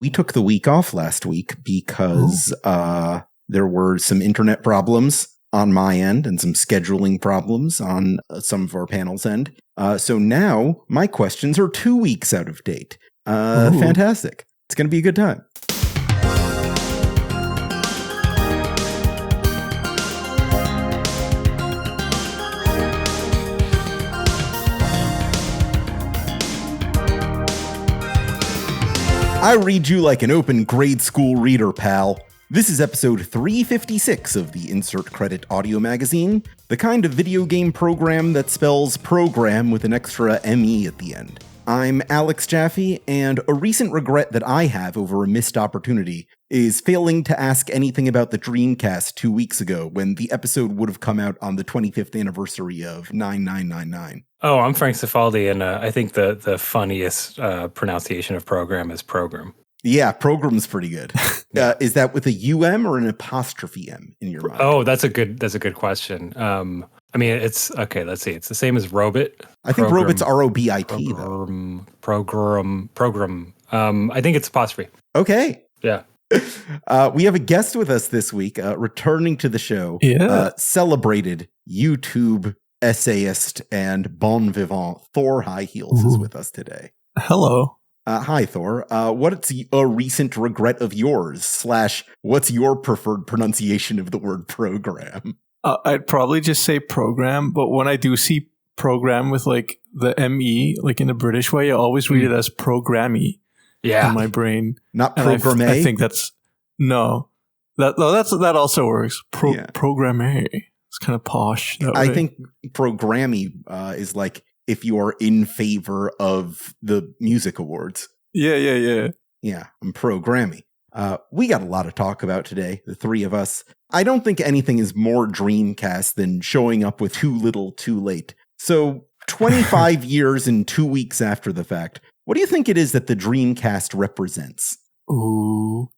We took the week off last week because there were some internet problems on my end and some scheduling problems on some of our panel's end. So now my questions are 2 weeks out of date. Fantastic. It's going to be a good time. I read you like an open grade school reader, pal. This is episode 356 of the Insert Credit Audio Magazine, the kind of video game program that spells program with an extra ME at the end. I'm Alex Jaffe, and a recent regret that I have over a missed opportunity is failing to ask anything about the Dreamcast 2 weeks ago when the episode would have come out on the 25th anniversary of 9999. Oh, I'm Frank Cifaldi, and I think the funniest pronunciation of program is program. Yeah, program's pretty good. Is that with a UM or an apostrophe M in your mind? Oh, that's a good question. I mean, it's okay. Let's see. It's the same as robot. I think robot's ROBIT though. Program. I think it's apostrophe. Okay. Yeah. We have a guest with us this week, returning to the show. Celebrated YouTube essayist and bon vivant ThorHighHeels is with us today. Hello. Hi, Thor. What's a recent regret of yours? / what's your preferred pronunciation of the word program? I'd probably just say program, but when I do see program with like the ME, like in the British way, I always read it as programmy. Yeah. In my brain. Not programme? I think that's that also works. Programme. It's kind of posh. I think programmy is like if you are in favor of the music awards. Yeah. Yeah, I'm programmy. We got a lot to talk about today, the three of us. I don't think anything is more Dreamcast than showing up with too little, too late. So 25 years and 2 weeks after the fact, what do you think it is that the Dreamcast represents? Ooh.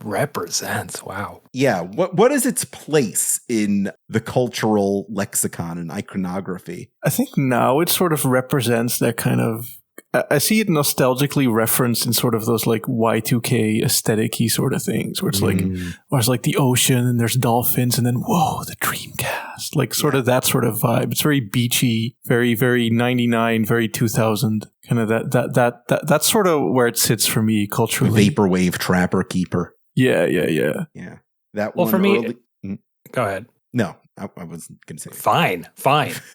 Represents, wow. Yeah, what is its place in the cultural lexicon and iconography? I think now it sort of represents that kind of, I see it nostalgically referenced in sort of those like Y2K aesthetic-y sort of things, where it's like, there's like the ocean and there's dolphins and then, whoa, the Dreamcast. Like sort of that sort of vibe. It's very beachy, very, very 99, very 2000. Kind of that's sort of where it sits for me culturally. Vaporwave Trapper Keeper. Yeah. That well, one for me, early... Go ahead. No, I wasn't going to say Fine.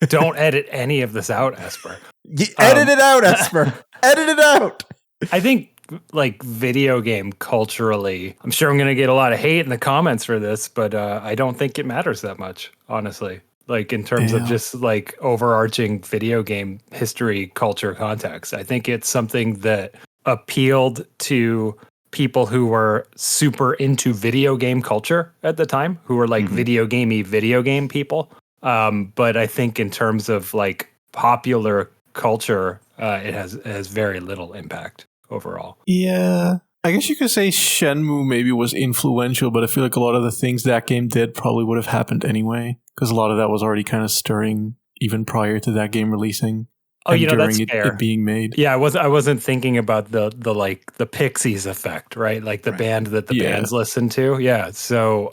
Don't edit any of this out, Esper. Edit it out, Esper. Edit it out. I think, like, video game culturally, I'm sure I'm going to get a lot of hate in the comments for this, but I don't think it matters that much, honestly. Like, in terms of just, like, overarching video game history, culture, context. I think it's something that appealed to people who were super into video game culture at the time, who were like video game people. But I think in terms of like popular culture, it has very little impact overall. Yeah. I guess you could say Shenmue maybe was influential, but I feel like a lot of the things that game did probably would have happened anyway, because a lot of that was already kind of stirring even prior to that game releasing. Oh, you know, that's fair. It being made. Yeah, I wasn't thinking about the like the Pixies effect, right? Like the band that the bands listen to. Yeah, so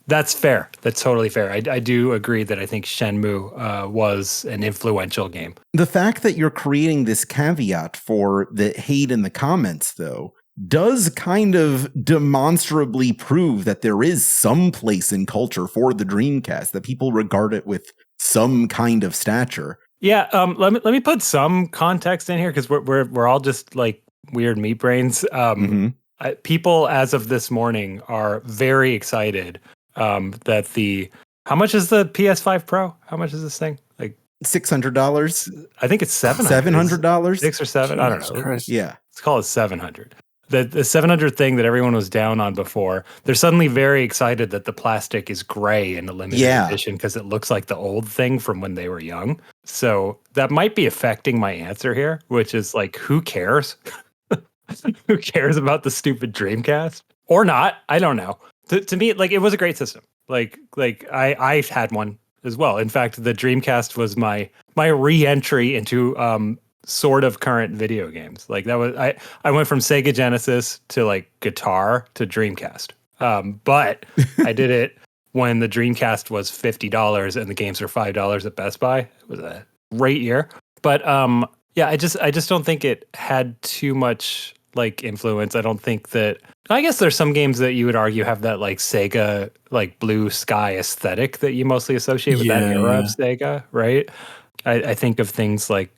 that's fair. That's totally fair. I do agree that I think Shenmue was an influential game. The fact that you're creating this caveat for the hate in the comments, though, does kind of demonstrably prove that there is some place in culture for the Dreamcast, that people regard it with some kind of stature. Yeah, let me put some context in here because we're all just like weird meat brains. People as of this morning are very excited that how much is the PS5 Pro? How much is this thing? Like $600? I think it's $700. $700? 6 or 7? I don't know. Christ. Yeah, let's call it 700. The 700 thing that everyone was down on before, they're suddenly very excited that the plastic is gray in the limited edition because it looks like the old thing from when they were young. So that might be affecting my answer here, which is like, who cares? Who cares about the stupid Dreamcast? Or not? I don't know. To me, like, it was a great system. Like I had one as well. In fact, the Dreamcast was my re-entry into sort of current video games. Like that was I went from Sega Genesis to like guitar to Dreamcast. But I did it when the Dreamcast was $50 and the games were $5 at Best Buy. It was a great year. But yeah, I just don't think it had too much like influence. I don't think that. I guess there's some games that you would argue have that like Sega like blue sky aesthetic that you mostly associate with that era of Sega, right? I think of things like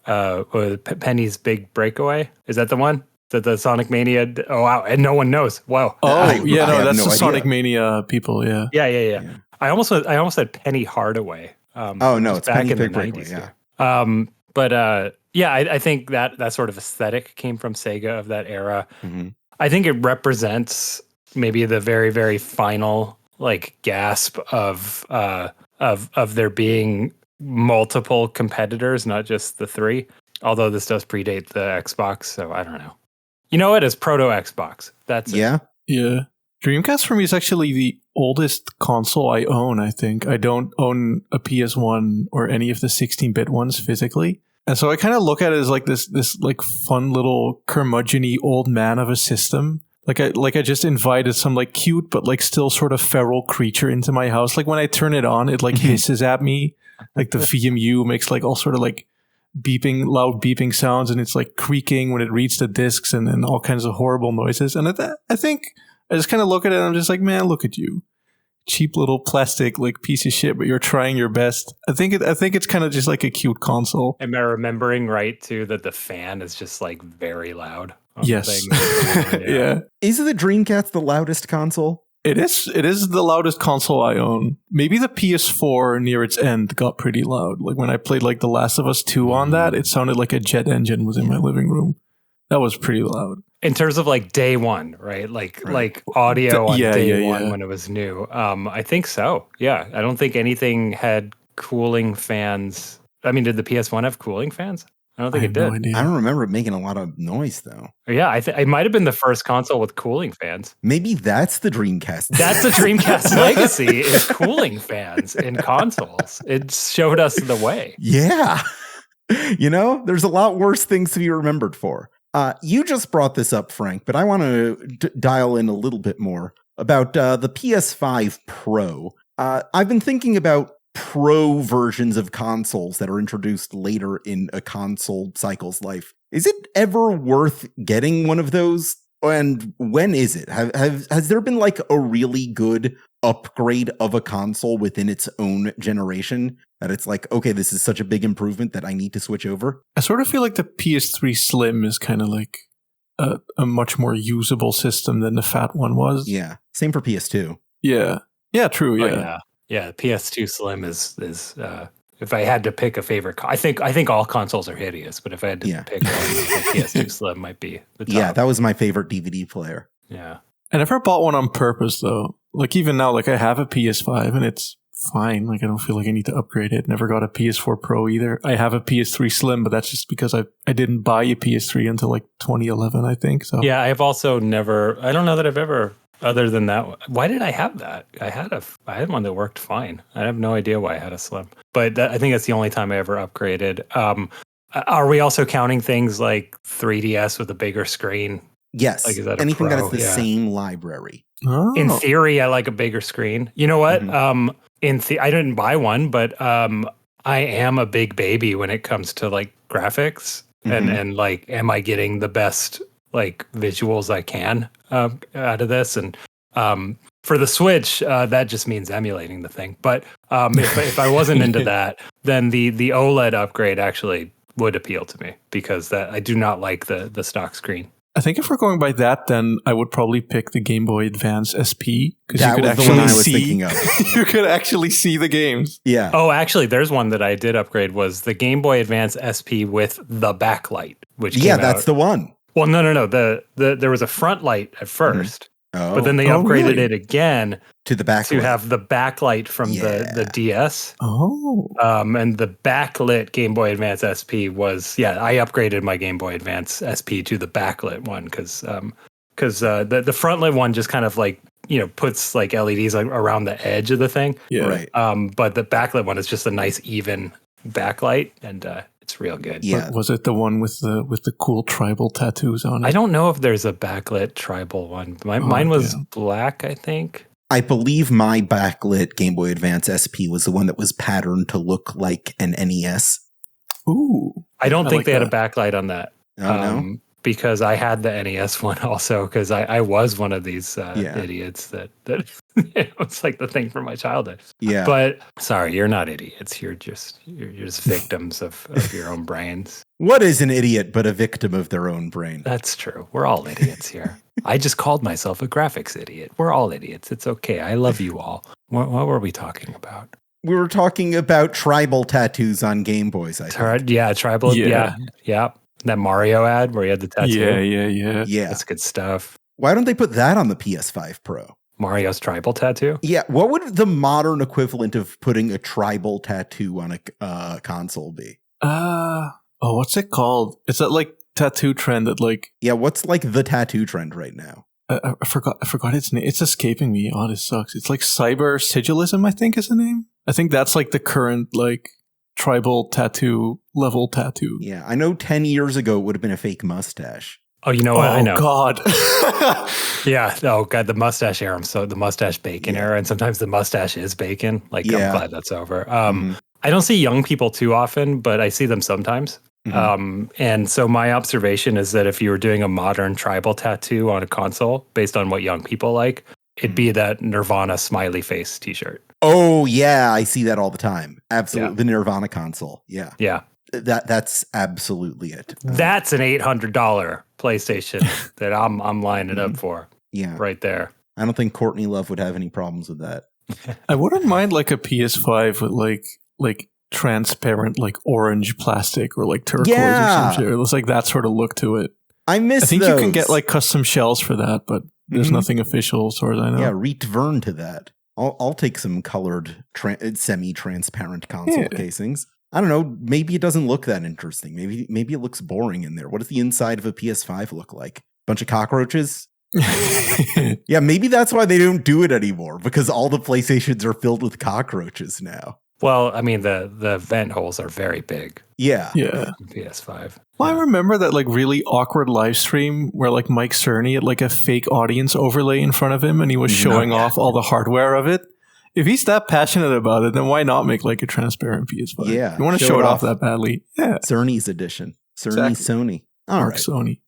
Penny's Big Breakaway. Is that the one? That the Sonic Mania? Oh wow! And no one knows. Wow. Oh yeah, no, that's the Sonic Mania people. Yeah. Yeah. I almost said Penny Hardaway. Oh no, it's back Penny in Big the Breakaway. 90s. Yeah. But yeah, I think that sort of aesthetic came from Sega of that era. Mm-hmm. I think it represents maybe the very, very final like gasp of there being multiple competitors, not just the three. Although this does predate the Xbox, so I don't know. You know what? It's proto Xbox. That's it. Yeah. Yeah. Dreamcast for me is actually the oldest console I own, I think. I don't own a PS1 or any of the 16-bit ones physically. And so I kind of look at it as like this like fun little curmudgeon-y old man of a system. Like I just invited some like cute but like still sort of feral creature into my house. Like when I turn it on, it like hisses at me. Like the VMU makes like all sort of like loud beeping sounds, and it's like creaking when it reads the discs and all kinds of horrible noises. And I think I just kind of look at it and I'm just like, man, look at you. Cheap little plastic like piece of shit, but you're trying your best. I think it's kind of just like a cute console. Am I remembering right too that the fan is just like very loud? Yes. Yeah. Is the Dreamcast the loudest console? It is the loudest console I own. Maybe the PS4 near its end got pretty loud. Like when I played like The Last of Us 2 on that, it sounded like a jet engine was in my living room. That was pretty loud. In terms of like day one, right? Like audio on day one when it was new. I think so. Yeah. I don't think anything had cooling fans. I mean, did the PS1 have cooling fans? I don't think it did. I don't remember it making a lot of noise though. Yeah, it might have been the first console with cooling fans. Maybe that's the Dreamcast. That's the Dreamcast legacy is cooling fans in consoles. It showed us the way. Yeah. You know, there's a lot worse things to be remembered for. You just brought this up, Frank, but I want to dial in a little bit more about the PS5 Pro. I've been thinking about Pro versions of consoles that are introduced later in a console cycle's life. Is it ever worth getting one of those? And when is it? Has there been like a really good upgrade of a console within its own generation that it's like, okay, this is such a big improvement that I need to switch over? I sort of feel like the PS3 Slim is kind of like a much more usable system than the fat one was. Yeah. Same for PS2. Yeah. Yeah, true. Yeah. Oh, yeah. Yeah, PS2 Slim is if I had to pick a favorite, I think all consoles are hideous, but if I had to pick one, the PS2 Slim might be the top. Yeah, that was my favorite DVD player. Yeah. I never bought one on purpose though. Like even now, like I have a PS5 and it's fine. Like I don't feel like I need to upgrade it. Never got a PS4 Pro either. I have a PS3 Slim, but that's just because I didn't buy a PS3 until like 2011, I think. So yeah, I've also never. I don't know that I've ever. Other than that, why did I have that? I had one that worked fine. I have no idea why I had a Slim, but I think that's the only time I ever upgraded. Are we also counting things like 3DS with a bigger screen? Yes. Like, is that anything that is the same library? Oh. In theory, I like a bigger screen. You know what? Mm-hmm. I didn't buy one, but I am a big baby when it comes to like graphics and like, am I getting the best like visuals I can out of this? And for the Switch, that just means emulating the thing. But if I wasn't into that, then the OLED upgrade actually would appeal to me because that I do not like the stock screen. I think if we're going by that, then I would probably pick the Game Boy Advance SP because you could actually the one I was thinking of. You could actually see the games. Yeah. Oh, actually, there's one that I did upgrade was the Game Boy Advance SP with the backlight, which came out. That's the one. Well, no. There was a front light at first, but then they upgraded it again to the backlight to have the backlight from the DS. Oh, and the backlit Game Boy Advance SP was I upgraded my Game Boy Advance SP to the backlit one because the front lit one just kind of like puts like LEDs like around the edge of the thing. Yeah, right. But the backlit one is just a nice even backlight and. It's real good. Yeah. But was it the one with the cool tribal tattoos on it? I don't know if there's a backlit tribal one. Mine was black, I think. I believe my backlit Game Boy Advance SP was the one that was patterned to look like an NES. Ooh. I don't think like they that. had a backlight on that. Oh, no? Because I had the NES one also, because I was one of these idiots that it's like the thing from my childhood. Yeah. But sorry, you're not idiots. You're just victims of your own brains. What is an idiot but a victim of their own brain? That's true. We're all idiots here. I just called myself a graphics idiot. We're all idiots. It's okay. I love you all. What were we talking about? We were talking about tribal tattoos on Game Boys, I think. Yeah, tribal. Yeah. That Mario ad where he had the tattoo. Yeah. That's good stuff. Why don't they put that on the PS5 Pro? Mario's tribal tattoo? Yeah, what would the modern equivalent of putting a tribal tattoo on a console be? What's it called? It's that like tattoo trend that like... Yeah, what's like the tattoo trend right now? I forgot its name. It's escaping me. Oh, this sucks. It's like cyber sigilism, I think is the name. I think that's like the current like tribal tattoo level tattoo. Yeah, I know 10 years ago it would have been a fake mustache. Oh, you know what? I know. Oh, God. Yeah. Oh, God. The mustache era. So the mustache bacon era. And sometimes the mustache is bacon. Like, I'm glad that's over. I don't see young people too often, but I see them sometimes. And so my observation is that if you were doing a modern tribal tattoo on a console based on what young people like, it'd be that Nirvana smiley face t-shirt. Oh, yeah. I see that all the time. Absolutely. The Nirvana console. Yeah. Yeah. That's absolutely it. That's an $800 PlayStation that I'm lining up for. Yeah. Right there. I don't think Courtney Love would have any problems with that. I wouldn't mind like a PS5 with like transparent like orange plastic or like turquoise or some shit. It looks like that sort of look to it. I think those. You can get like custom shells for that, but there's nothing official as far as I know. Yeah, return to that. I'll take some colored semi-transparent console casings. I don't know. Maybe it doesn't look that interesting. Maybe it looks boring in there. What does the inside of a PS5 look like? Bunch of cockroaches? Yeah, maybe that's why they don't do it anymore, because all the PlayStations are filled with cockroaches now. Well, I mean, the vent holes are very big. Yeah. PS5. Well, I remember that like really awkward live stream where like Mike Cerny had like a fake audience overlay in front of him and he was showing off all the hardware of it. If he's that passionate about it, then why not make like a transparent PS5? Yeah. You want to show it off that badly. Yeah. Cerny's edition. Cerny Sony. All right. Sony.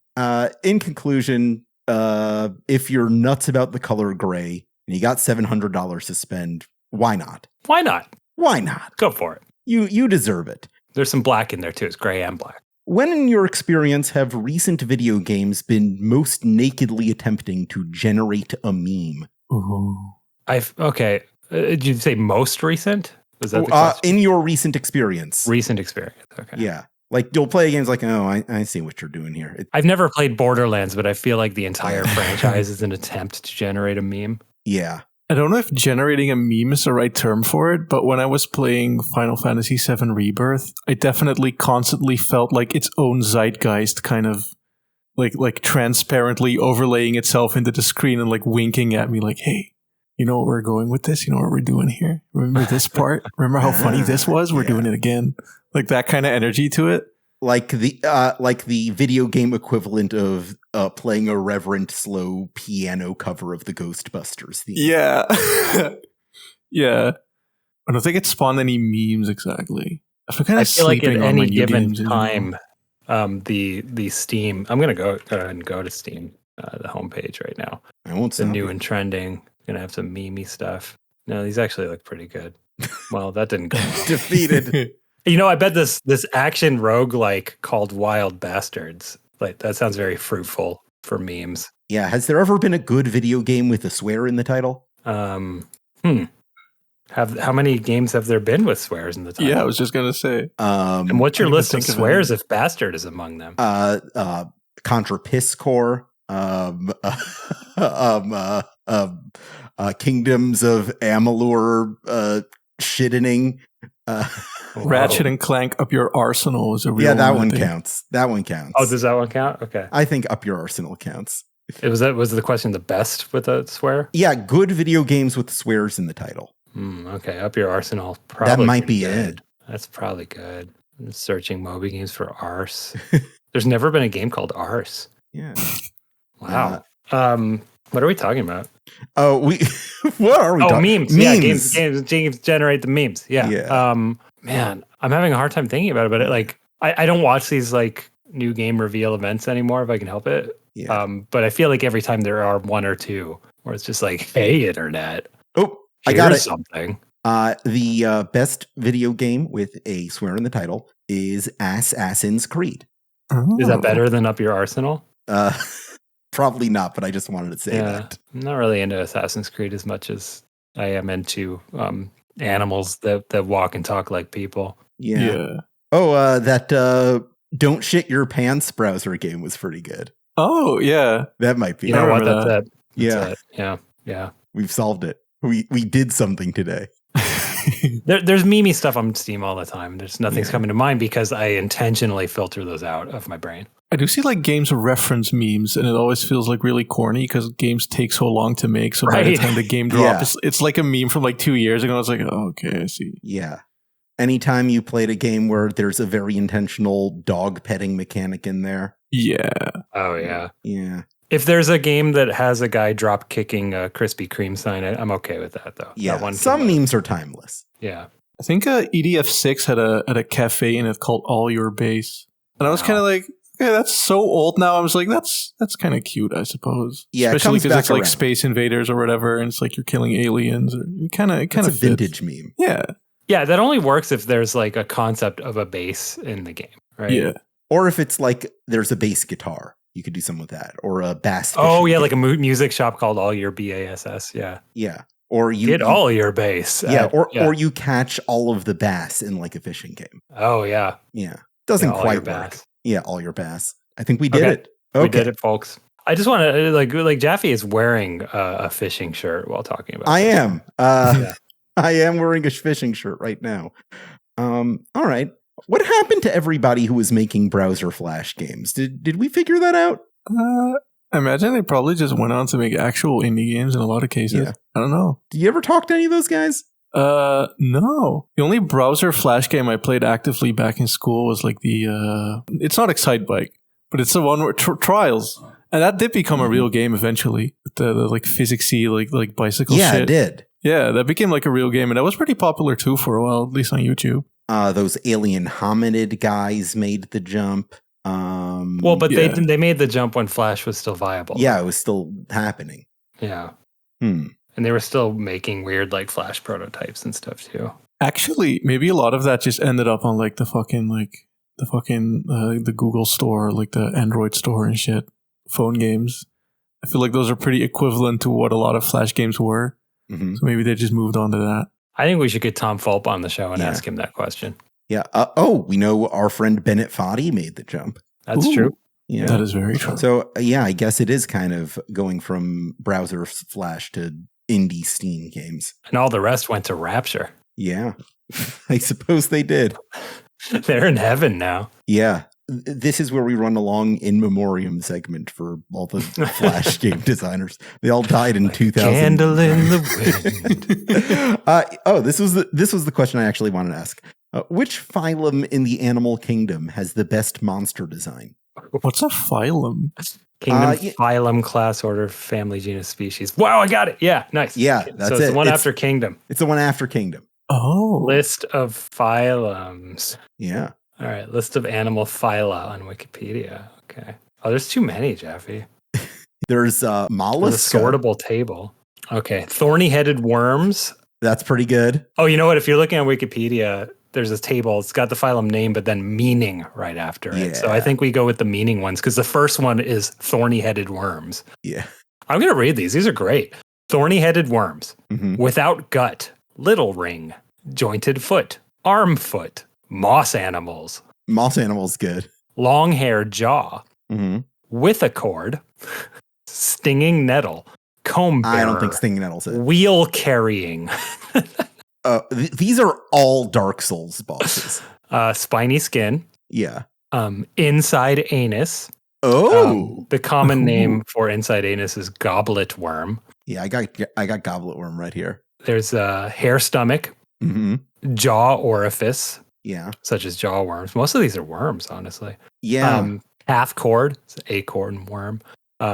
In conclusion, if you're nuts about the color gray and you got $700 to spend, why not? Why not? Why not? Go for it. You deserve it. There's some black in there too. It's gray and black. When in your experience have recent video games been most nakedly attempting to generate a meme? Ooh. Okay. Did you say most recent? Was that the question? In your recent experience? Recent experience. Okay. Yeah. Like you'll play games like, oh, I see what you're doing here. I've never played Borderlands, but I feel like the entire franchise is an attempt to generate a meme. Yeah. I don't know if generating a meme is the right term for it, but when I was playing Final Fantasy VII Rebirth, I definitely constantly felt like its own zeitgeist kind of like transparently overlaying itself into the screen and like winking at me like, hey, you know what we're going with this? You know what we're doing here? Remember this part? Remember how funny this was? We're doing it again. Like that kind of energy to it. Like the video game equivalent of playing a reverent slow piano cover of the Ghostbusters theme. Yeah. Yeah. I don't think it spawned any memes exactly. I feel like at any given time, the Steam. I'm gonna go ahead and go to Steam, the homepage right now. I won't say the new and trending. Gonna have some memey stuff. No, these actually look pretty good. Well, that didn't go well. Defeated. You know, I bet this action roguelike called Wild Bastards. Like that sounds very fruitful for memes. Yeah, has there ever been a good video game with a swear in the title? How many games have there been with swears in the title? Yeah, I was just gonna say. And what's your list of swears if bastard is among them? Contra Piss Core, Kingdoms of Amalur, shittening. Ratchet and Clank Up Your Arsenal is a real that one counts. That one counts. Oh, does that one count? Okay. I think Up Your Arsenal counts. Was the question the best with a swear? Yeah, good video games with swears in the title. Okay, Up Your Arsenal. Probably that might be it. That's probably good. I'm just searching Moby games for Arse. There's never been a game called Arse. Yeah. Wow. What are we talking about? Oh, what are we talking? Memes. Yeah, games generate the memes. Yeah. Yeah. Man, I'm having a hard time thinking about it, but I don't watch these like new game reveal events anymore if I can help it. Yeah. But I feel like every time there are one or two where it's just like, hey, internet. Oh, I got it. Something. The best video game with a swear in the title is Assassin's Creed. Is that better than Up Your Arsenal? Probably not, but I just wanted to say that. I'm not really into Assassin's Creed as much as I am into animals that walk and talk like people. Yeah. Oh, that Don't Shit Your Pants browser game was pretty good. Oh, yeah. That might be. You know what? That's it. Yeah. It. Yeah. We've solved it. We did something today. There's memey stuff on Steam all the time. There's nothing's coming to mind because I intentionally filter those out of my brain. I do see like games reference memes, and it always feels like really corny because games take so long to make. So by the time the game drops, it's like a meme from like 2 years ago. It's like, oh, okay, I see. Yeah. Anytime you played a game where there's a very intentional dog petting mechanic in there. Yeah. Oh, yeah. Yeah. If there's a game that has a guy drop kicking a Krispy Kreme sign, I'm okay with that, though. Yeah, that one some memes are timeless. Yeah. I think EDF6 had a cafe in it called All Your Base. And I was kind of like, okay, that's so old now. I was like, that's kind of cute, I suppose. Yeah, especially because it's around. like Space Invaders or whatever, and it's like you're killing aliens. Or it kind of it's a vintage meme. Yeah. Yeah, that only works if there's like a concept of a bass in the game, right? Yeah. Or if it's like there's a bass guitar. You could do something with that. Or a bass. Oh, yeah, like a music shop called All Your BASS. Yeah. Yeah. Or you get all your bass. Yeah. Or you catch all of the bass in like a fishing game. Oh, yeah. Yeah. Doesn't quite work. Bass. Yeah, all your bass. I think we did it. Okay. We did it, folks. I just want to like Jaffe is wearing a fishing shirt while talking about. I am. I am wearing a fishing shirt right now. All right. What happened to everybody who was making browser Flash games? Did we figure that out? I imagine they probably just went on to make actual indie games in a lot of cases. Yeah. I don't know. Did you ever talk to any of those guys? No. The only browser Flash game I played actively back in school was like it's not Excitebike, but it's the one where Trials. And that did become a real game eventually. The like physicsy, like bicycle shit. Yeah, it did. Yeah, that became like a real game. And that was pretty popular too for a while, at least on YouTube. Those alien hominid guys made the jump. They made the jump when Flash was still viable. Yeah, it was still happening. Yeah. And they were still making weird like Flash prototypes and stuff too. Actually, maybe a lot of that just ended up on like the Google store, like the Android store and shit. Phone games. I feel like those are pretty equivalent to what a lot of Flash games were. Mm-hmm. So maybe they just moved on to that. I think we should get Tom Fulp on the show and ask him that question. Yeah. We know our friend Bennett Foddy made the jump. That's true. Yeah. That is very true. So, I guess it is kind of going from browser Flash to indie Steam games. And all the rest went to Rapture. Yeah. I suppose they did. They're in heaven now. Yeah. This is where we run a long in memoriam segment for all the Flash game designers. They all died in 2000. Candle in the wind. This was the question I actually wanted to ask. Which phylum in the animal kingdom has the best monster design? What's a phylum? Kingdom, phylum, class, order, family, genus, species. Wow, I got it. Yeah, nice. Yeah, that's so it's the one after kingdom. It's the one after kingdom. Oh. List of phylums. Yeah. All right, list of animal phyla on Wikipedia. Okay. Oh, there's too many, Jaffe. There's mollusks. A sortable table. Okay, thorny-headed worms. That's pretty good. Oh, you know what? If you're looking on Wikipedia, there's this table. It's got the phylum name, but then meaning right after it. So I think we go with the meaning ones because the first one is thorny-headed worms. Yeah. I'm going to read these. These are great. Thorny-headed worms. Mm-hmm. Without gut. Little ring. Jointed foot. Arm foot. Moss animals. Moss animals good. Long hair jaw. Mm-hmm. With a cord. Stinging nettle. Comb bearer. I don't think stinging nettle's it. Wheel carrying. These are all Dark Souls bosses. Spiny skin. Yeah. Inside anus. Oh. The common name for inside anus is goblet worm. Yeah, I got goblet worm right here. There's a hair stomach. Mm-hmm. Jaw orifice. Yeah. such as jaw worms. Most of these are worms, honestly. Yeah. Half cord, it's an acorn worm.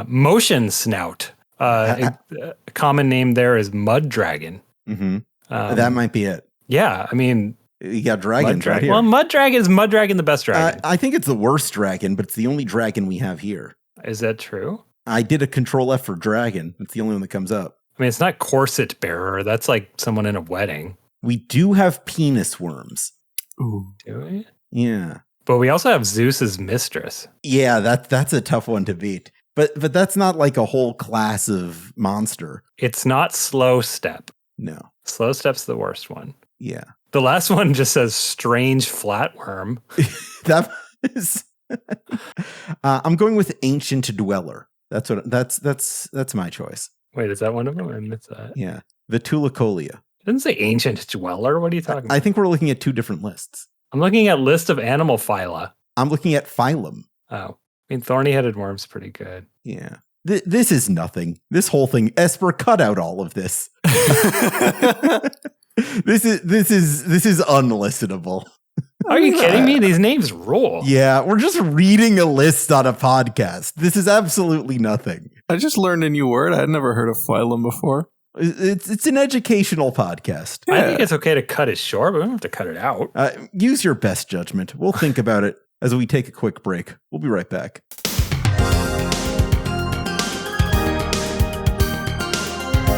Motion snout. A common name there is mud dragon. Mm-hmm. That might be it. Yeah, I mean, you got dragons right here. Well, mud dragon is mud dragon the best dragon. I think it's the worst dragon, but it's the only dragon we have here. Is that true? I did a Control F for dragon. It's the only one that comes up. I mean, it's not corset bearer. That's like someone in a wedding. We do have penis worms. Ooh. Do we? Yeah. But we also have Zeus's mistress. Yeah, that's a tough one to beat. But that's not like a whole class of monster. It's not slow step. No. Slow step's the worst one. Yeah. The last one just says strange flatworm. That is I'm going with ancient dweller. That's my choice. Wait, is that one of them? I missed that. Yeah. Vitulicolia. It doesn't say ancient dweller. What are you talking about? I think we're looking at two different lists. I'm looking at list of animal phyla. I'm looking at phylum. Oh. I mean, thorny-headed worm's pretty good. Yeah. This is nothing. This whole thing, Esper, cut out all of this. This is unlistenable. Are you kidding me? These names rule. Yeah, we're just reading a list on a podcast. This is absolutely nothing. I just learned a new word. I'd never heard of phylum before. It's an educational podcast. I think it's okay to cut it short, but we don't have to cut it out. Use your best judgment. We'll think about it as we take a quick break. We'll be right back.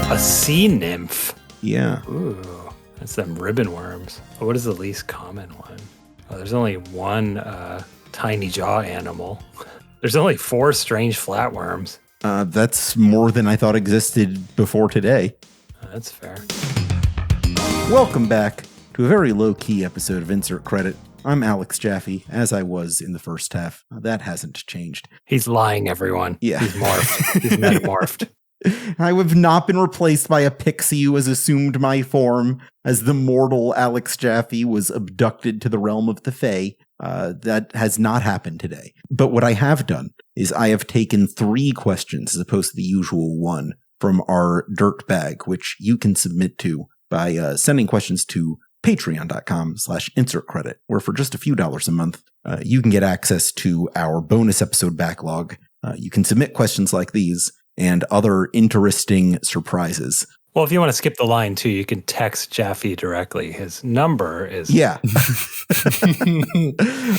A sea nymph. Yeah. Ooh, that's them ribbon worms. What is the least common one? Oh, there's only one tiny jaw animal. There's only 4 strange flatworms. That's more than I thought existed before today. That's fair. Welcome back to a very low-key episode of Insert Credit. I'm Alex Jaffe, as I was in the first half. That hasn't changed. He's lying, everyone. Yeah. He's morphed. He's metamorphed. I have not been replaced by a pixie who has assumed my form as the mortal Alex Jaffe was abducted to the realm of the Fae. That has not happened today. But what I have done is I have taken 3 questions as opposed to the usual one from our dirt bag, which you can submit to by sending questions to patreon.com/insertcredit, where for just a few dollars a month, you can get access to our bonus episode backlog. You can submit questions like these and other interesting surprises. Well, if you want to skip the line too, you can text Jaffe directly. His number is... Yeah.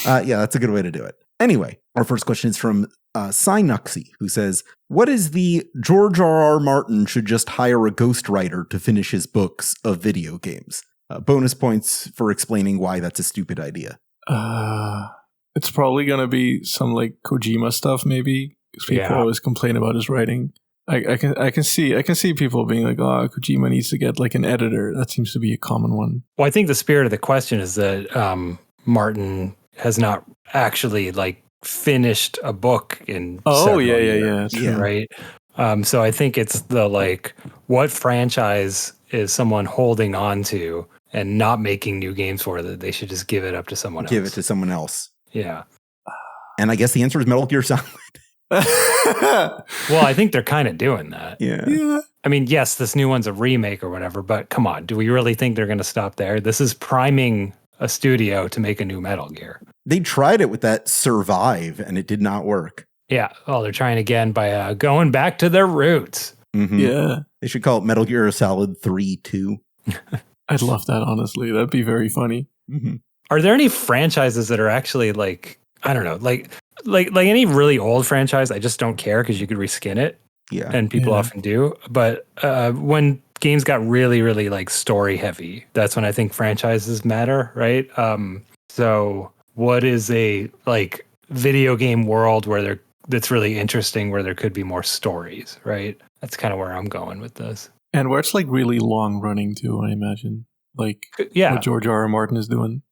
Yeah, that's a good way to do it. Anyway, our first question is from Psynuxie, who says, what is the George R.R. Martin should just hire a ghostwriter to finish his books of video games? Bonus points for explaining why that's a stupid idea. It's probably going to be some like Kojima stuff, maybe. Because people always complain about his writing. I can see people being like, oh, Kojima needs to get like an editor. That seems to be a common one. Well, I think the spirit of the question is that Martin has not actually like finished a book in several years, right? So I think it's the like, what franchise is someone holding on to and not making new games for that they should just give it up to someone else. Give it to someone else. Yeah. And I guess the answer is Metal Gear Solid. Well, I think they're kind of doing that. Yeah. I mean, yes, this new one's a remake or whatever, but come on, do we really think they're going to stop there? This is priming a studio to make a new Metal Gear. They tried it with that Survive, and it did not work. Yeah. Well, they're trying again by going back to their roots. Mm-hmm. Yeah. They should call it Metal Gear Solid 3-2. I'd love that, honestly. That'd be very funny. Mm-hmm. Are there any franchises that are actually like, I don't know, like any really old franchise? I just don't care because you could reskin it. Yeah. And people often do. But when games got really, really like story heavy, that's when I think franchises matter, right? So what is a like video game world where that's really interesting, where there could be more stories, right? That's kind of where I'm going with this. And where it's like really long running too, I imagine. Like what George R.R. Martin is doing.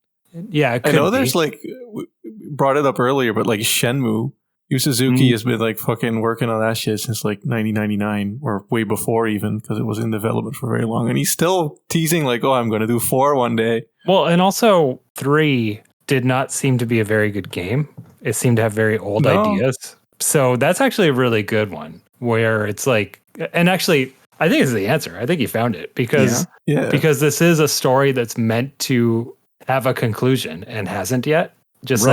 Yeah, I know there's like, we brought it up earlier, but like Shenmue, Yu Suzuki has been like fucking working on that shit since like 1999 or way before even, because it was in development for very long. And he's still teasing like, oh, I'm going to do 4 one day. Well, and also 3 did not seem to be a very good game. It seemed to have very old ideas. So that's actually a really good one where it's like, and actually, I think this is the answer. I think you found it because this is a story that's meant to have a conclusion and hasn't yet, just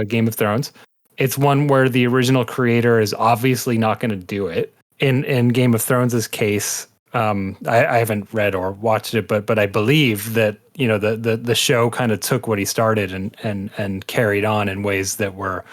Game of Thrones. It's one where the original creator is obviously not going to do it. In Game of Thrones' case, I haven't read or watched it, but I believe that the show kind of took what he started and carried on in ways that were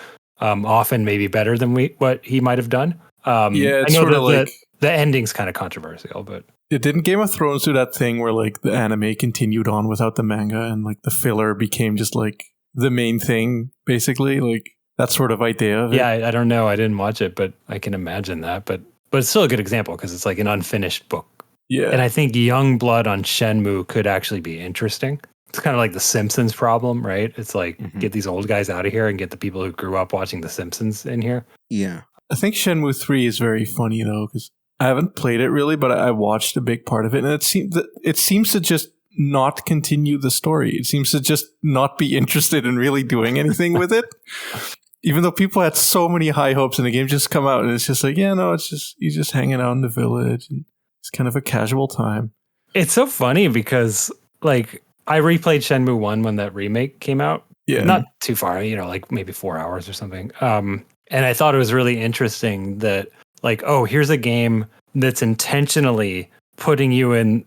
often maybe better than what he might have done. It's I know sort of like the ending's kind of controversial, but didn't Game of Thrones do that thing where like the anime continued on without the manga and like the filler became just like the main thing, basically, like that sort of idea of it? Yeah, I don't know. I didn't watch it, but I can imagine that. But it's still a good example because it's like an unfinished book. Yeah. And I think young blood on Shenmue could actually be interesting. It's kind of like the Simpsons problem, right? It's like get these old guys out of here and get the people who grew up watching the Simpsons in here. Yeah. I think Shenmue 3 is very funny though, because I haven't played it really, but I watched a big part of it, and it seems to just not continue the story. It seems to just not be interested in really doing anything with it. Even though people had so many high hopes, and the game just come out, and it's just like, it's just you're just hanging out in the village, and it's kind of a casual time. It's so funny because like I replayed Shenmue 1 when that remake came out. Yeah. Not too far, like maybe 4 hours or something. And I thought it was really interesting that like, oh, here's a game that's intentionally putting you in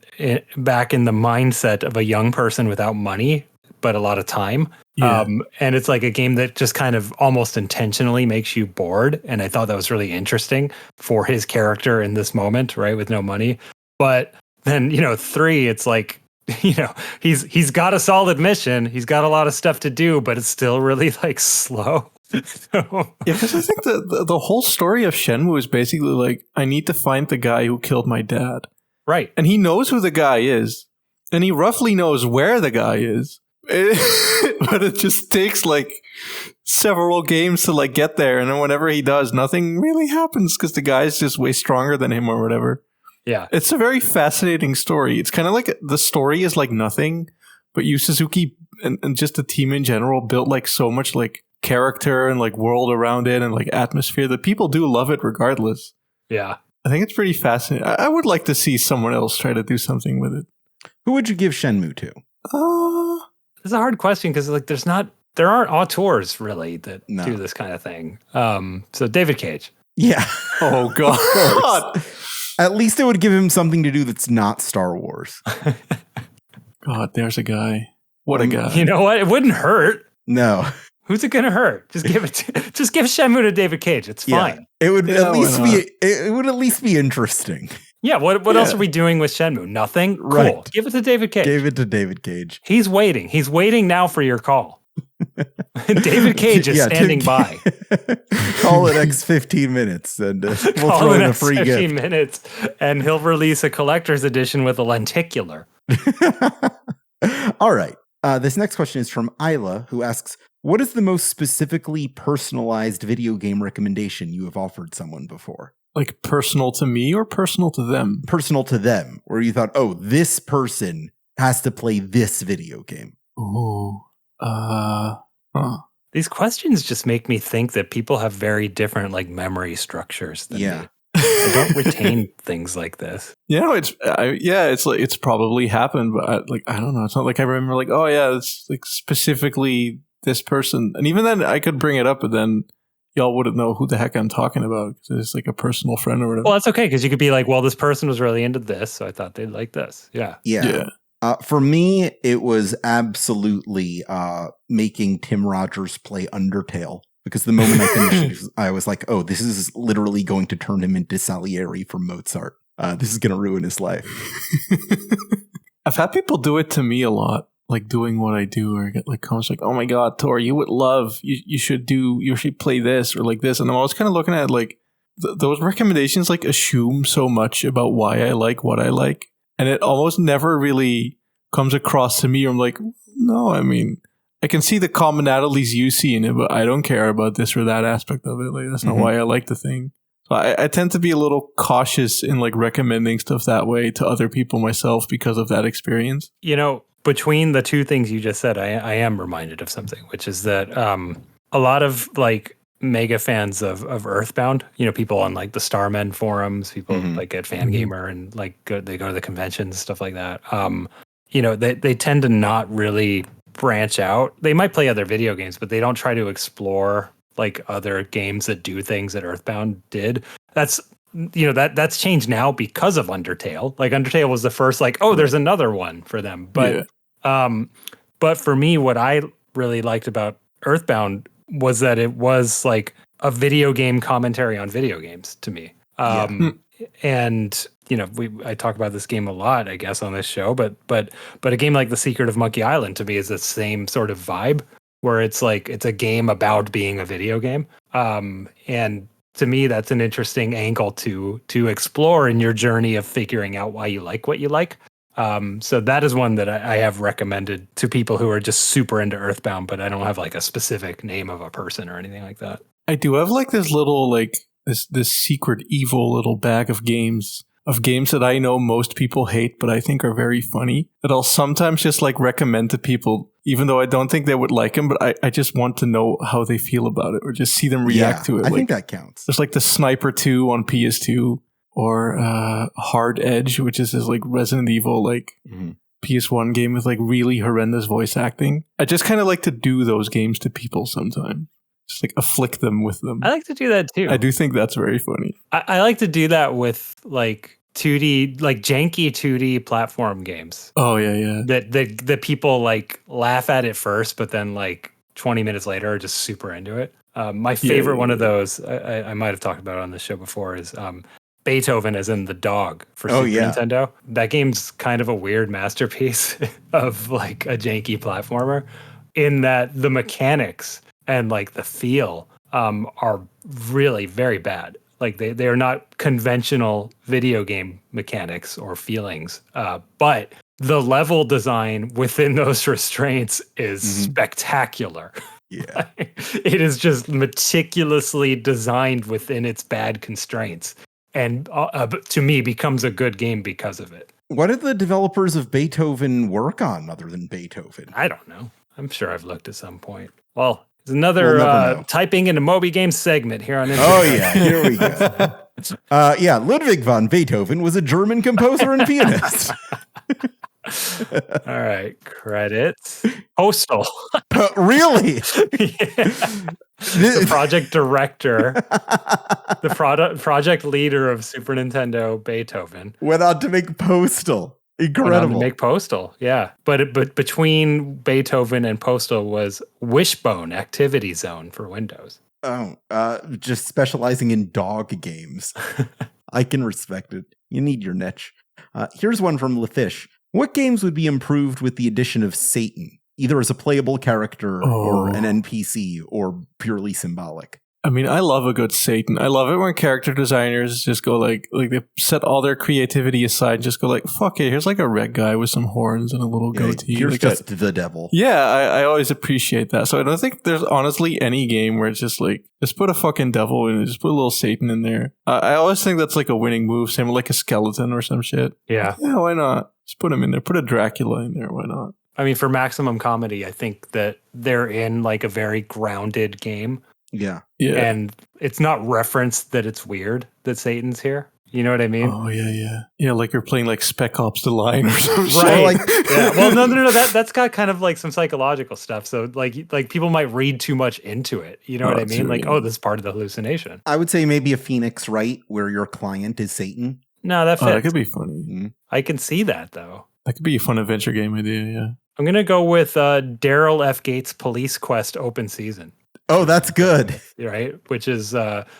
back in the mindset of a young person without money, but a lot of time. Yeah. And it's like a game that just kind of almost intentionally makes you bored. And I thought that was really interesting for his character in this moment, right? With no money. But then, 3, it's like, he's got a solid mission. He's got a lot of stuff to do, but it's still really like slow. Yeah, because I think the whole story of Shenmue is basically like, I need to find the guy who killed my dad. Right. And he knows who the guy is. And he roughly knows where the guy is. But it just takes like several games to like get there. And then whenever he does, nothing really happens because the guy's just way stronger than him or whatever. Yeah. It's a very fascinating story. It's kind of like the story is like nothing, but Yu Suzuki and just the team in general built like so much like character and like world around it and like atmosphere that people do love it regardless. Yeah. I think it's pretty fascinating. I would like to see someone else try to do something with it. Who would you give Shenmue to? It's a hard question because like there aren't auteurs really that do this kind of thing. So David Cage. Yeah. Oh God. At least it would give him something to do that's not Star Wars. God, there's a guy. What a guy. You know what? It wouldn't hurt. No. Who's it gonna hurt? Just give Shenmue to David Cage. It's fine. It would at least be interesting. Yeah, what else are we doing with Shenmue? Nothing? Right. Cool. Give it to David Cage. Give it to David Cage. He's waiting. He's waiting now for your call. David Cage is standing by. Call it next 15 minutes and we'll throw in a free 15 gift. minutes and he'll release a collector's edition with a lenticular. All right. This next question is from Ayla, who asks, what is the most specifically personalized video game recommendation you have offered someone before? Like personal to me or personal to them? Personal to them, where you thought, oh, this person has to play this video game. Oh, These questions just make me think that people have very different like memory structures than me. I don't retain things like this. It's probably happened, but I don't know. It's not like I remember like, oh yeah, it's like specifically this person. And even then I could bring it up, but then y'all wouldn't know who the heck I'm talking about because it's like a personal friend or whatever. Well, that's okay because you could be like, well, this person was really into this, so I thought they'd like this. Yeah. For me, it was absolutely making Tim Rogers play Undertale. Because the moment I finished, I was like, oh, this is literally going to turn him into Salieri from Mozart. This is going to ruin his life. I've had people do it to me a lot, like doing what I do, or get like comments like, oh my God, Thor, you would love, you should play this or like this. And I'm always kind of looking at like, those recommendations like assume so much about why I like what I like. And it almost never really comes across to me. I'm like, no, I mean, I can see the commonalities you see in it, but I don't care about this or that aspect of it. Like that's not why I like the thing. So I tend to be a little cautious in like recommending stuff that way to other people myself because of that experience. Between the two things you just said, I am reminded of something, which is that a lot of like mega fans of Earthbound, people on like the Starmen forums, people like at Fangamer and like they go to the conventions, stuff like that. They tend to not really branch out. They might play other video games, but they don't try to explore like other games that do things that Earthbound did. That's that's changed now because of Undertale. Like Undertale was the first like, oh, there's another one for them. But but for me, what I really liked about Earthbound was that it was like a video game commentary on video games to me. And I talk about this game a lot, I guess, on this show, but a game like The Secret of Monkey Island to me is the same sort of vibe, where it's like it's a game about being a video game. And to me, that's an interesting angle to explore in your journey of figuring out why you like what you like. So that is one that I have recommended to people who are just super into Earthbound, but I don't have like a specific name of a person or anything like that. I do have like this little like this secret evil little bag of games that I know most people hate, but I think are very funny, that I'll sometimes just like recommend to people, even though I don't think they would like them, but I just want to know how they feel about it or just see them react to it. I think that counts. There's like the Sniper 2 on PS2 or Hard Edge, which is this like Resident Evil like PS1 game with like really horrendous voice acting. I just kind of like to do those games to people sometimes. Just like afflict them with them. I like to do that too. I do think that's very funny. I like to do that with like 2D, like janky 2D platform games. Oh yeah. That people like laugh at it first, but then like 20 minutes later are just super into it. My favorite one of those, I might have talked about it on the show before, is Beethoven, as in the dog for Super Nintendo. That game's kind of a weird masterpiece of like a janky platformer, in that the mechanics and like the feel are really very bad. Like they are not conventional video game mechanics or feelings, but the level design within those restraints is spectacular. Yeah, it is just meticulously designed within its bad constraints, and to me becomes a good game because of it. What did the developers of Beethoven work on other than Beethoven? I don't know. I'm sure I've looked at some point. Well, there's another typing into Moby Games segment here on Instagram. Oh, yeah. Here we go. Ludwig van Beethoven was a German composer and pianist. All right. Credits. Postal. Really? The project director, the project leader of Super Nintendo Beethoven. Went on to make Postal. Incredible. Make Postal, yeah. But between Beethoven and Postal was Wishbone Activity Zone for Windows. Oh, just specializing in dog games. I can respect it. You need your niche. Here's one from LeFish. What games would be improved with the addition of Satan, either as a playable character or an NPC or purely symbolic? I mean, I love a good Satan. I love it when character designers just go like they set all their creativity aside and just go like, fuck it, here's like a red guy with some horns and a little goatee. Here's like just the devil. Yeah, I always appreciate that. So I don't think there's honestly any game where it's just like, just put a fucking devil in, just put a little Satan in there. I always think that's like a winning move, same with like a skeleton or some shit. Yeah, why not? Just put him in there. Put a Dracula in there. Why not? I mean, for maximum comedy, I think that they're in like a very grounded game. Yeah. And it's not referenced that it's weird that Satan's here. You know what I mean? Oh, yeah. Yeah, like you're playing like Spec Ops The Line or something. Right. Yeah. Well, no. That's got kind of like some psychological stuff. So like people might read too much into it. You know what I mean? Like, this is part of the hallucination. I would say maybe a Phoenix Wright where your client is Satan. No, that fits. That could be funny. Mm-hmm. I can see that, though. That could be a fun adventure game idea, yeah. I'm going to go with Daryl F. Gates' Police Quest Open Season. Oh, that's good. Right? Which is,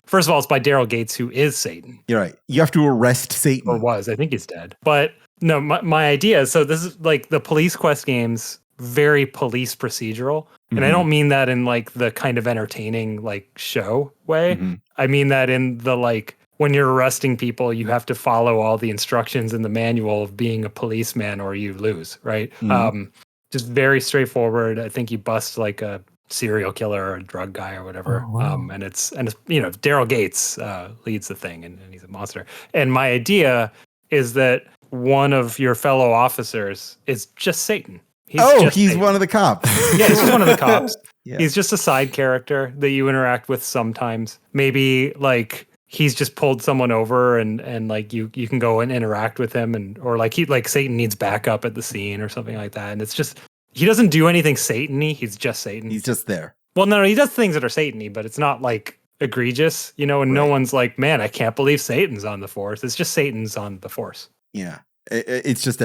first of all, it's by Daryl Gates, who is Satan. You're right. You have to arrest Satan. Or was. I think he's dead. But no, my idea, so this is like the Police Quest games, very police procedural. And I don't mean that in like the kind of entertaining like show way. I mean that in the like, when you're arresting people, you have to follow all the instructions in the manual of being a policeman or you lose, right? Just very straightforward. I think you bust like a serial killer or a drug guy or whatever. Oh, wow. And it's Daryl Gates leads the thing and he's a monster. And my idea is that one of your fellow officers is just Satan. He's Satan. One of the cops. Yeah, he's just one of the cops. Yeah. He's just a side character that you interact with sometimes. Maybe like he's just pulled someone over and like you can go and interact with him or like Satan needs backup at the scene or something like that. And it's just he doesn't do anything Satan-y. He's just Satan. He's just there. Well, no, he does things that are Satan-y, but it's not like egregious, and no one's like, man, I can't believe Satan's on the Force. It's just Satan's on the Force. Yeah. It's just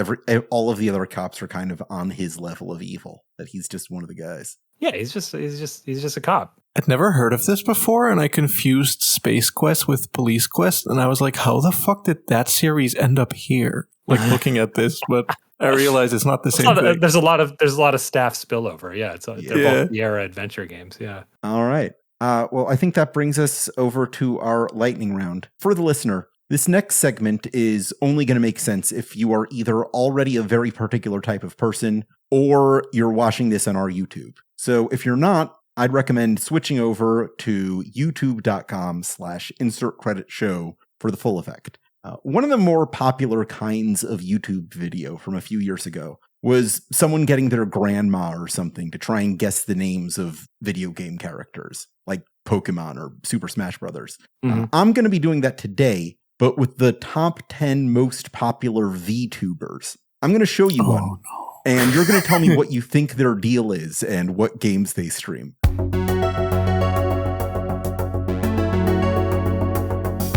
all of the other cops are kind of on his level of evil, that he's just one of the guys. Yeah, he's just a cop. I'd never heard of this before, and I confused Space Quest with Police Quest, and I was like, how the fuck did that series end up here? Like looking at this, but I realized it's not the same thing. There's a lot of staff spillover. Yeah, they're both Sierra adventure games. Yeah. All right. Well, I think that brings us over to our lightning round. For the listener, this next segment is only going to make sense if you are either already a very particular type of person or you're watching this on our YouTube. So if you're not, I'd recommend switching over to youtube.com/insertcreditshow for the full effect. One of the more popular kinds of YouTube video from a few years ago was someone getting their grandma or something to try and guess the names of video game characters, like Pokemon or Super Smash Brothers. Mm-hmm. I'm going to be doing that today, but with the top 10 most popular Vtubers. I'm going to show you one, and you're going to tell me what you think their deal is and what games they stream.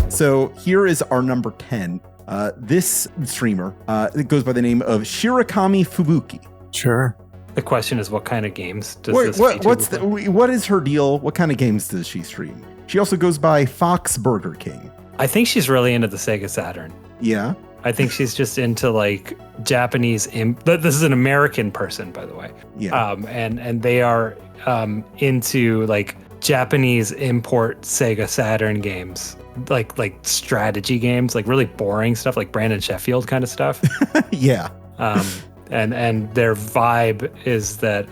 So here is our number 10. This streamer, it goes by the name of Shirakami Fubuki. Sure. The question is, what kind of games does this what is her deal? What kind of games does she stream? She also goes by Fox Burger King. I think she's really into the Sega Saturn. Yeah. I think she's just into like Japanese. This is an American person, by the way. Yeah. And they are into like Japanese import Sega Saturn games, like strategy games, like really boring stuff, like Brandon Sheffield kind of stuff. Yeah. And their vibe is that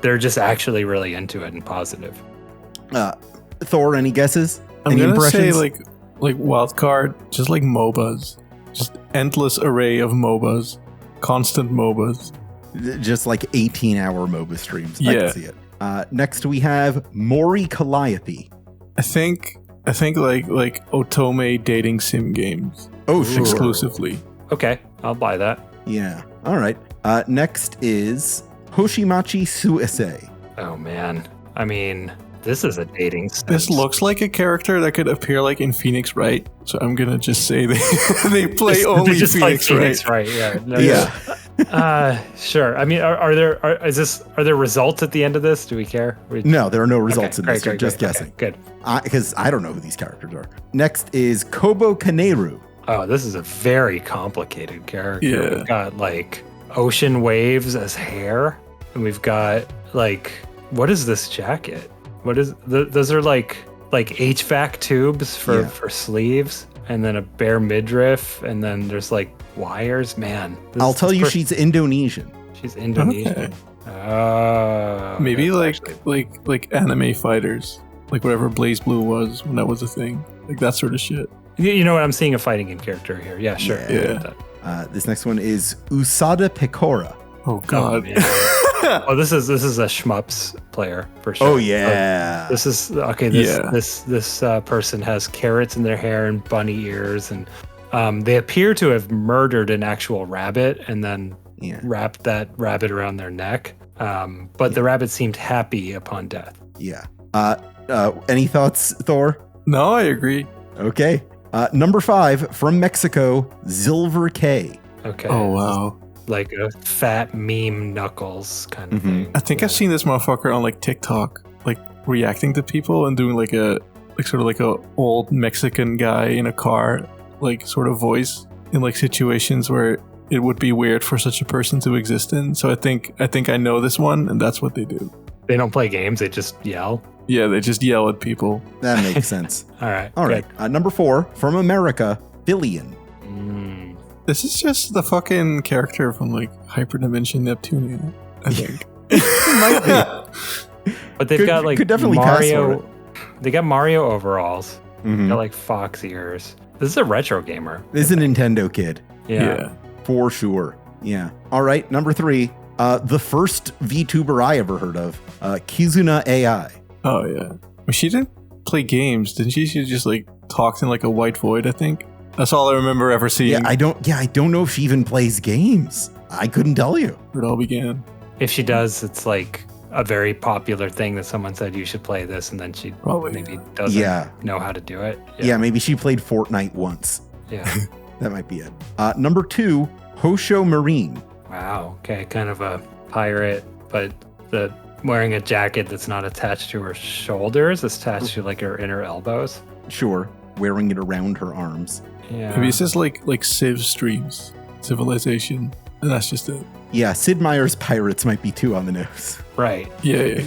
they're just actually really into it and positive. Thor, any guesses? I'm going to say like Wildcard, just like MOBAs. Just endless array of MOBAs. Constant MOBAs. Just like 18-hour MOBA streams. Yeah. I can see it. Next we have Mori Calliope. I think like Otome dating sim games. Oh, sure. Exclusively. Okay, I'll buy that. Yeah. All right. Next is Hoshimachi Suisei. Oh man. I mean, this is a dating sim. This looks like a character that could appear like in Phoenix Wright. So I'm gonna just say they play only just Phoenix like Wright. Yeah. No, Yeah. Sure. I mean, are there results at the end of this? Do we care? No, there are no results in this. Great, We're just guessing. Okay, good. Because I don't know who these characters are. Next is Kobo Kaneru. Oh, this is a very complicated character. Yeah. We've got like ocean waves as hair, and we've got like, what is this jacket? What is those are like HVAC tubes for sleeves, and then a bare midriff, and then there's like wires. Man, I'll tell you, she's Indonesian. She's Indonesian. Okay. Maybe like anime fighters, like whatever Blaze Blue was when that was a thing, like that sort of shit. You know what? I'm seeing a fighting game character here. Yeah, sure. Yeah. This next one is Usada Pecora. Oh God. Oh, this is a shmups player for sure. Oh yeah. This is okay. This person has carrots in their hair and bunny ears, and they appear to have murdered an actual rabbit and then wrapped that rabbit around their neck. But the rabbit seemed happy upon death. Yeah. Any thoughts, Thor? No, I agree. Okay. Number 5 from Mexico, Zilver K. Okay. Oh wow. Like a fat meme Knuckles kind of thing. I think I've seen this motherfucker on like TikTok, like reacting to people and doing like a old Mexican guy in a car, like sort of voice in like situations where it would be weird for such a person to exist in. So I think I know this one, and that's what they do. They don't play games; they just yell. Yeah, they just yell at people. That makes sense. All right. Number 4 from America, Billion. This is just the fucking character from like Hyperdimension Neptunia, I think. Might be. But they've got like could definitely Mario. pass for it. They got Mario overalls. Mm-hmm. They got like fox ears. This is a retro gamer. This is a Nintendo kid. Yeah. For sure. Yeah. All right. Number 3. The first VTuber I ever heard of, Kizuna AI. Oh yeah. Well, she didn't play games, didn't she? She just like talked in like a white void, I think. That's all I remember ever seeing. I don't know if she even plays games. I couldn't tell you. Where it all began. if she does, it's like a very popular thing that someone said you should play this, and then she maybe doesn't know how to do it. Yeah, maybe she played Fortnite once. Yeah. That might be it. Number 2, Hosho Marine. Wow. Okay, kind of a pirate, but wearing a jacket that's not attached to her shoulders, it's attached to like her inner elbows. Sure, wearing it around her arms. Yeah. Maybe it's just like Civ streams, Civilization, and that's just it. Yeah, Sid Meier's Pirates might be too on the nose. Right. Yeah.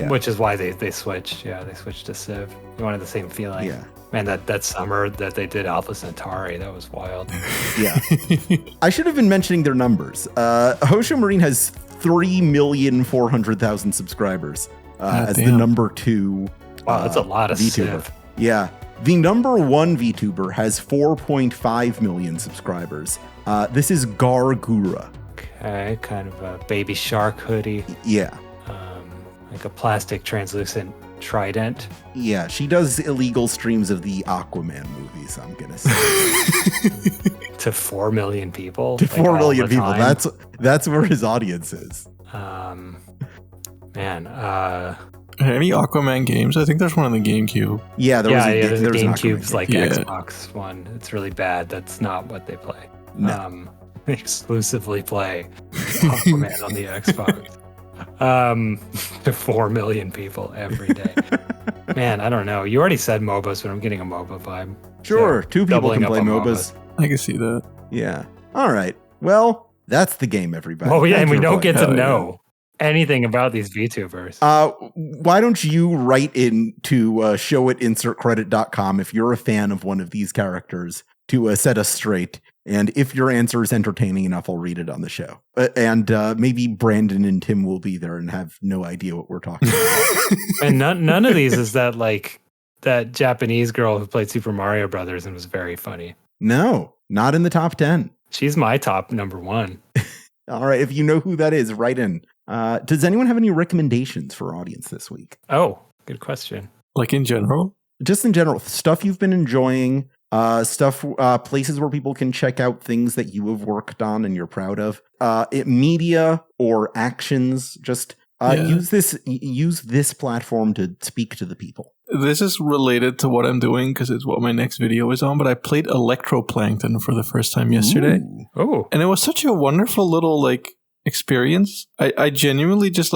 Which is why they switched. Yeah, they switched to Civ. They wanted the same feeling. Yeah. Man, that summer that they did Alpha Centauri, that was wild. Yeah. I should have been mentioning their numbers. Hosho Marine has 3,400,000 subscribers as the number 2. Wow, that's a lot of VTuber. Civ. Yeah. The number 1 VTuber has 4.5 million subscribers. This is Gargura. Okay, kind of a baby shark hoodie. Yeah. Like a plastic translucent trident. Yeah, she does illegal streams of the Aquaman movies, I'm going to say. To 4 million people. To 4 million people. That's where his audience is. Man, any Aquaman games? I think there's one on the GameCube. Yeah, there's a GameCube's like Xbox one. It's really bad. That's not what they play. No. They exclusively play Aquaman on the Xbox. To 4 million people every day. Man, I don't know. You already said MOBAs, but I'm getting a MOBA vibe. Sure, So 2 people can play MOBAs. I can see that. Yeah. All right. Well, that's the game, everybody. Well, and we don't get to Hell know anything about these VTubers. Why don't you write in to show@insertcredit.com if you're a fan of one of these characters to set us straight. And if your answer is entertaining enough, I'll read it on the show. And maybe Brandon and Tim will be there and have no idea what we're talking about. And none of these is that Japanese girl who played Super Mario Brothers and was very funny. No, not in the top 10. She's my top number 1. All right. If you know who that is, write in. Does anyone have any recommendations for our audience this week? Oh, good question. Like in general? Just in general, stuff you've been enjoying. Places where people can check out things that you have worked on and you're proud of. Media or actions. Just use this platform to speak to the people. This is related to what I'm doing because it's what my next video is on. But I played Electroplankton for the first time yesterday. Oh, and it was such a wonderful little experience. I genuinely just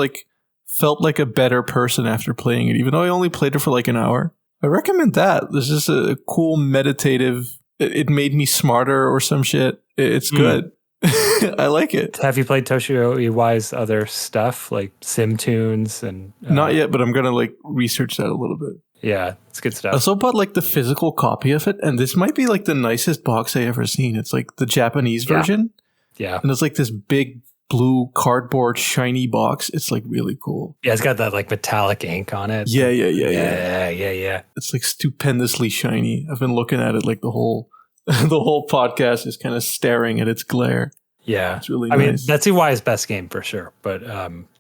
felt like a better person after playing it, even though I only played it for an hour. I recommend that. This is a cool meditative. It made me smarter or some shit. It's good. I like it. Have you played Toshio Iwai's other stuff like SimTunes and? Not yet, but I'm gonna research that a little bit. Yeah, it's good stuff. I also bought the physical copy of it, and this might be the nicest box I ever seen. It's the Japanese version. Yeah, and it's this big blue cardboard shiny box. It's really cool. Yeah, it's got that metallic ink on it. Yeah. It's stupendously shiny. I've been looking at it the whole podcast is kind of staring at its glare. Yeah, it's really nice. I mean, that's Iwai's best game for sure. But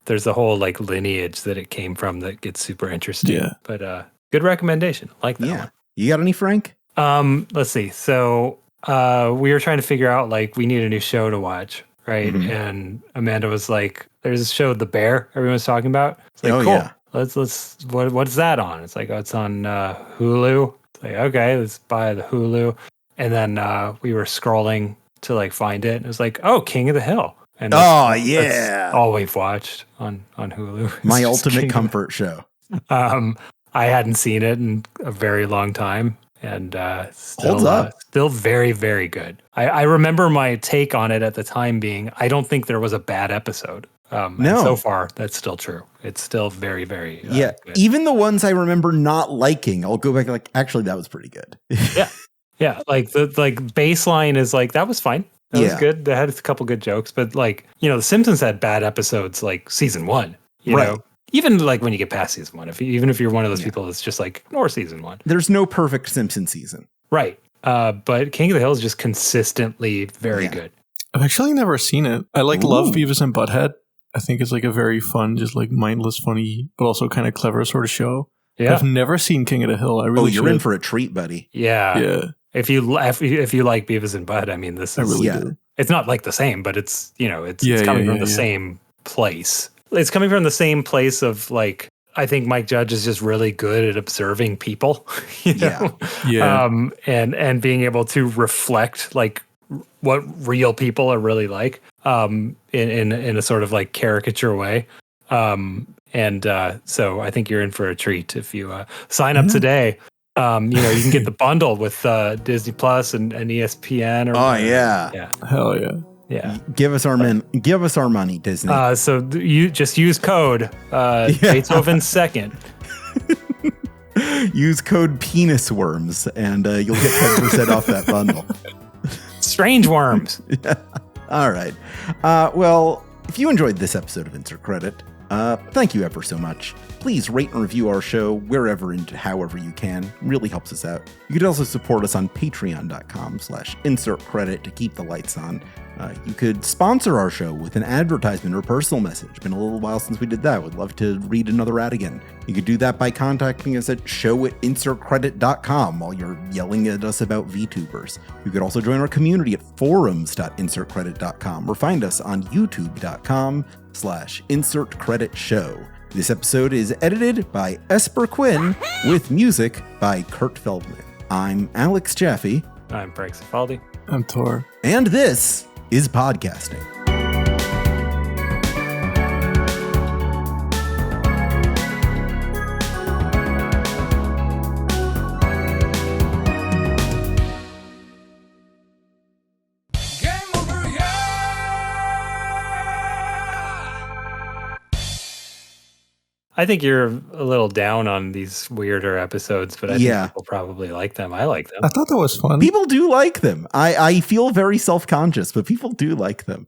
there's the whole lineage that it came from that gets super interesting. Yeah. But good recommendation. Like that one. You got any, Frank? Let's see. So we were trying to figure out we need a new show to watch. Right. Mm-hmm. And Amanda was like, there's a show, The Bear, everyone's talking about. It's cool. Yeah. Let's what's that on? It's it's on Hulu. It's okay, let's buy the Hulu. And then we were scrolling to find it. And it was King of the Hill. And that's all we've watched on Hulu. My ultimate comfort show. I hadn't seen it in a very long time. And holds up. Still very, very good. I remember my take on it at the time being, I don't think there was a bad episode. No. And so far, that's still true. It's still very, very good. Even the ones I remember not liking, I'll go back actually, that was pretty good. Yeah. Yeah. The baseline is that was fine. That was good. They had a couple good jokes. But The Simpsons had bad episodes season 1. You know? Even when you get past season 1, even if you're one of those people that's just ignore season 1. There's no perfect Simpson season. Right. But King of the Hill is just consistently very good. I've actually never seen it. I love Beavis and Butthead. I think it's a very fun, just mindless, funny, but also kind of clever sort of show. Yeah. I've never seen King of the Hill. You're in for a treat, buddy. Yeah. Yeah. If you like Beavis and Butthead, I mean, this is I really do. It's not the same, but it's it's coming from the same place. It's coming from the same place of like, I think Mike Judge is just really good at observing people, you know? And being able to reflect like what real people are really like, in a sort of like caricature way. So I think you're in for a treat if you sign up today. You know, you can get the bundle with Disney Plus and ESPN. Yeah. Hell yeah. Yeah. Give us our money, Disney. So you just use code Beethoven second. Use code penis worms and you'll get 10% off that bundle. Strange worms. Yeah. All right. Well, if you enjoyed this episode of Insert Credit, thank you ever so much. Please rate and review our show wherever and however you can. It really helps us out. You could also support us on patreon.com/insertcredit to keep the lights on. You could sponsor our show with an advertisement or personal message. Been a little while since we did that. Would love to read another ad again. You could do that by contacting us at show@insertcredit.com while you're yelling at us about Vtubers. You could also join our community at forums.insertcredit.com or find us on youtube.com/insertcreditshow. This episode is edited by Esper Quinn with music by Kurt Feldman. I'm Alex Jaffe. I'm Frank Cifaldi. I'm Thor. And this is podcasting. I think you're a little down on these weirder episodes, but I think people probably like them. I like them. I thought that was fun. People do like them. I feel very self-conscious, but people do like them.